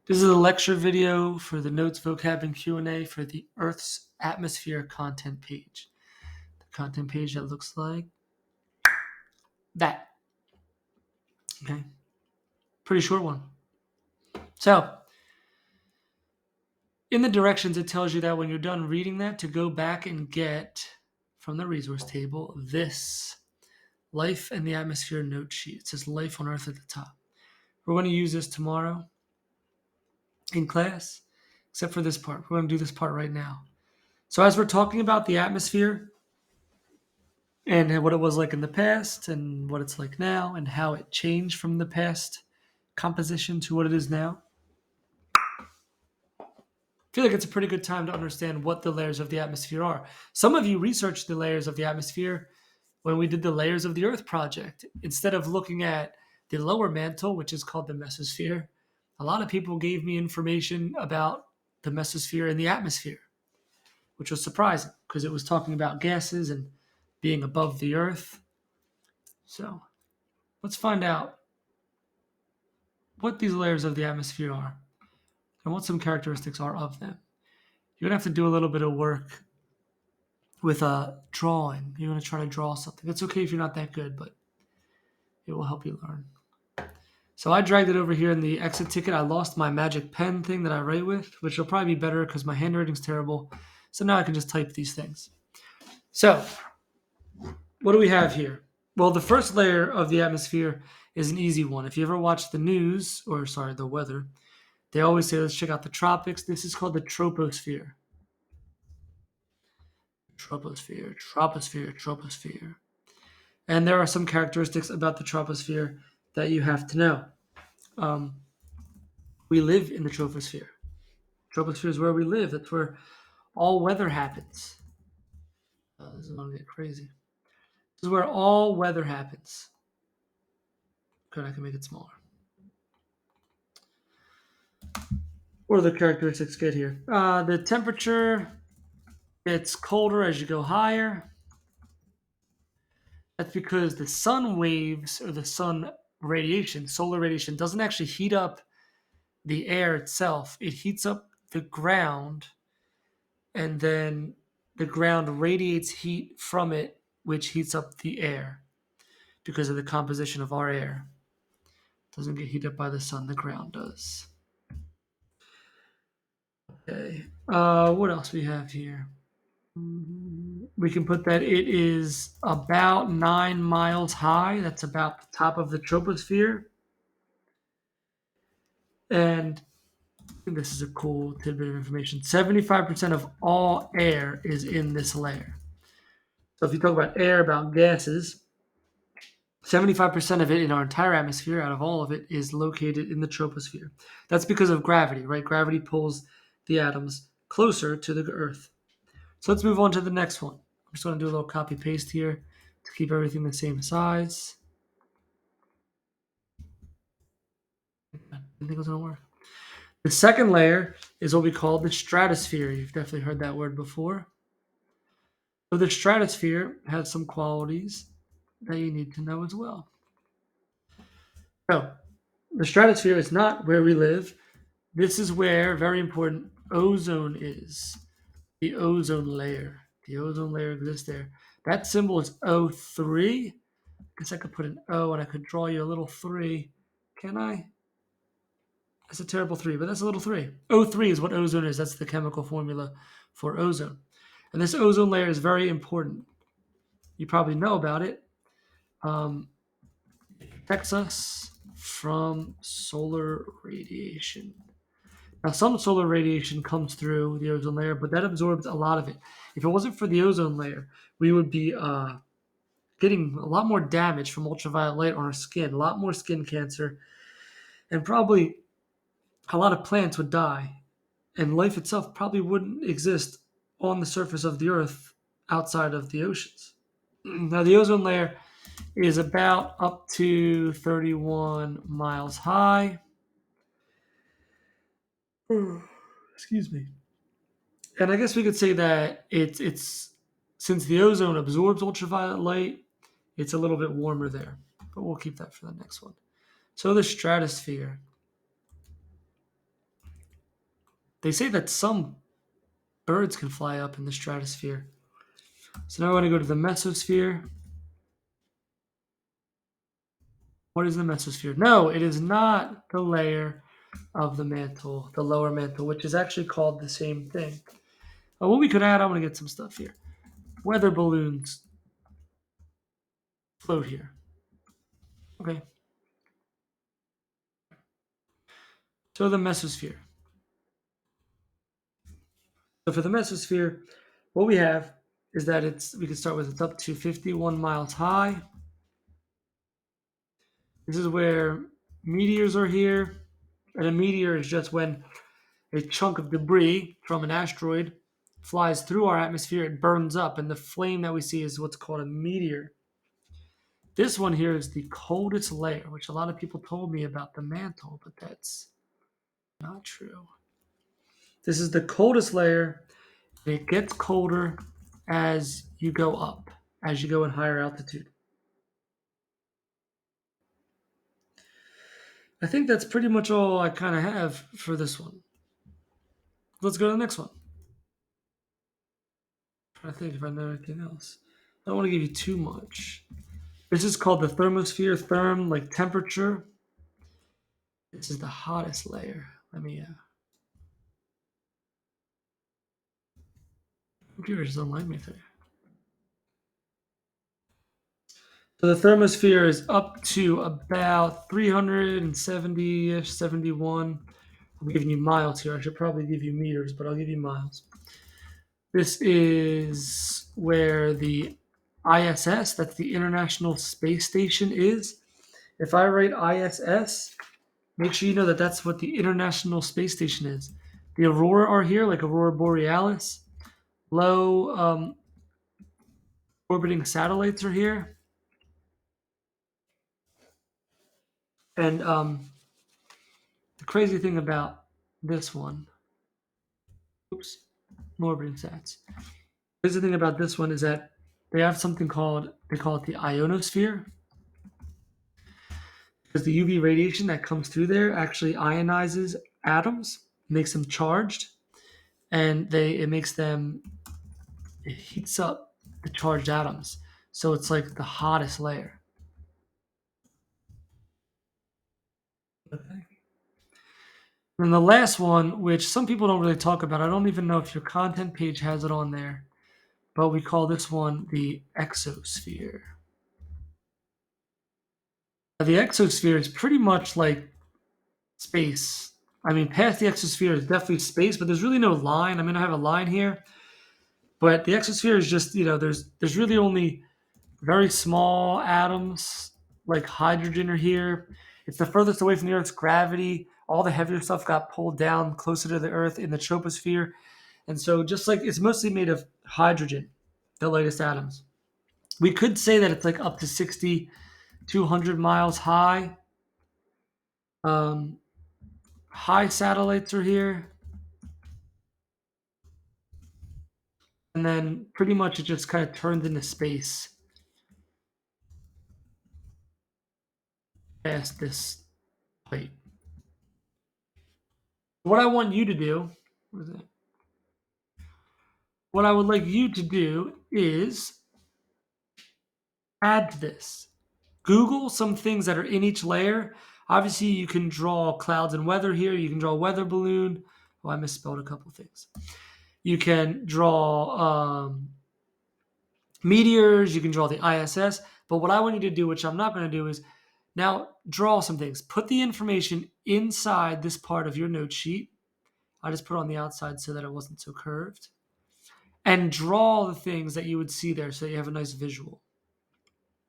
This is a lecture video for the Notes, Vocab, and Q&A for the Earth's Atmosphere content page. The content page that looks like that. Okay. Pretty short one. So, in the directions, it tells you that when you're done reading that, to go back and get from the resource table this Life and the Atmosphere note sheet. It says Life on Earth at the top. We're going to use this tomorrow in class, except for this part. We're going to do this part right now. So, as we're talking about the atmosphere, and what it was like in the past and what it's like now and how it changed from the past composition to what it is now. I feel like it's a pretty good time to understand what the layers of the atmosphere are. Some of you researched the layers of the atmosphere when we did the Layers of the Earth project. Instead of looking at the lower mantle, which is called the mesosphere, a lot of people gave me information about the mesosphere and the atmosphere, which was surprising because it was talking about gases and being above the Earth. So let's find out what these layers of the atmosphere are and what some characteristics are of them. You're going to have to do a little bit of work with a drawing. You're going to try to draw something. It's okay if you're not that good, but it will help you learn. So I dragged it over here in the exit ticket. I lost my magic pen thing that I write with, which will probably be better because my handwriting's terrible. So now I can just type these things. So what do we have here? Well, the first layer of the atmosphere is an easy one. If you ever watch the news, the weather, they always say, let's check out the tropics. This is called the troposphere. Troposphere. And there are some characteristics about the troposphere that you have to know. We live in the troposphere. Troposphere is where we live. That's where all weather happens. This is going to get crazy. This is where all weather happens. Good, I can make it smaller. What are the characteristics get here? The temperature gets colder as you go higher. That's because the sun waves or the sun radiation, solar radiation, doesn't actually heat up the air itself. It heats up the ground, and then the ground radiates heat from it, which heats up the air because of the composition of our air. It doesn't get heated up by the sun, the ground does. Okay. What else we have here? We can put that it is about 9 miles high. That's about the top of the troposphere. And this is a cool tidbit of information. 75% of all air is in this layer. So if you talk about air, about gases, 75% of it in our entire atmosphere, out of all of it, is located in the troposphere. That's because of gravity, right? Gravity pulls the atoms closer to the Earth. So let's move on to the next one. I'm just going to do a little copy paste here to keep everything the same size. I didn't think it was going to work. The second layer is what we call the stratosphere. You've definitely heard that word before. So the stratosphere has some qualities that you need to know as well. So the stratosphere is not where we live. This is where, very important, ozone is. The ozone layer. The ozone layer exists there. That symbol is O3. I guess I could put an O and I could draw you a little 3. Can I? That's a terrible 3, but that's a little 3. O3 is what ozone is. That's the chemical formula for ozone. And this ozone layer is very important. You probably know about it. It protects us from solar radiation. Now, some solar radiation comes through the ozone layer, but that absorbs a lot of it. If it wasn't for the ozone layer, we would be getting a lot more damage from ultraviolet light on our skin, a lot more skin cancer, and probably a lot of plants would die, and life itself probably wouldn't exist on the surface of the Earth outside of the oceans. Now, the ozone layer is about up to 31 miles high. Excuse me. And I guess we could say that it's since the ozone absorbs ultraviolet light, it's a little bit warmer there. But we'll keep that for the next one. So the stratosphere. They say that some birds can fly up in the stratosphere. So now I want to go to the mesosphere. What is the mesosphere? No, it is not the layer of the mantle, the lower mantle, which is actually called the same thing. What we could add, I'm going to get some stuff here. Weather balloons float here. Okay. So the mesosphere. So for the mesosphere, what we have is that we can start with it's up to 51 miles high. This is where meteors are here. And a meteor is just when a chunk of debris from an asteroid flies through our atmosphere, it burns up, and the flame that we see is what's called a meteor. This one here is the coldest layer, which a lot of people told me about the mantle, but that's not true. This is the coldest layer. It gets colder as you go up, as you go in higher altitude. I think that's pretty much all I kind of have for this one. Let's go to the next one. I think if I know anything else. I don't want to give you too much. This is called the thermosphere, therm, like temperature. This is the hottest layer. Let me, computer just don't like me today. So the thermosphere is up to about 370-ish, 71. I'm giving you miles here. I should probably give you meters, but I'll give you miles. This is where the ISS, that's the International Space Station, is. If I write ISS, make sure you know that that's what the International Space Station is. The aurora are here, like aurora borealis. Low orbiting satellites are here. And the crazy thing about this one, oops, no orbiting sats. The crazy thing about this one is that they have something called, they call it the ionosphere. Because the UV radiation that comes through there actually ionizes atoms, makes them charged, and it heats up the charged atoms. So it's like the hottest layer. Okay. And the last one, which some people don't really talk about, I don't even know if your content page has it on there, but we call this one the exosphere. Now, the exosphere is pretty much like space. I mean, past the exosphere is definitely space, but there's really no line. I mean, I have a line here, but the exosphere is just, there's really only very small atoms like hydrogen are here. It's the furthest away from the Earth's gravity. All the heavier stuff got pulled down closer to the Earth in the troposphere. And so, just like it's mostly made of hydrogen, the lightest atoms. We could say that it's like up to 6,200 miles high. Um, High satellites are here. And then pretty much it just kind of turns into space past this plate. What I want you to do, what I would like you to do is add to this. Google some things that are in each layer. Obviously, you can draw clouds and weather here. You can draw a weather balloon. Oh, I misspelled a couple things. You can draw meteors. You can draw the ISS. But what I want you to do, which I'm not going to do, is now draw some things. Put the information inside this part of your note sheet. I just put it on the outside so that it wasn't so curved. And draw the things that you would see there so you have a nice visual.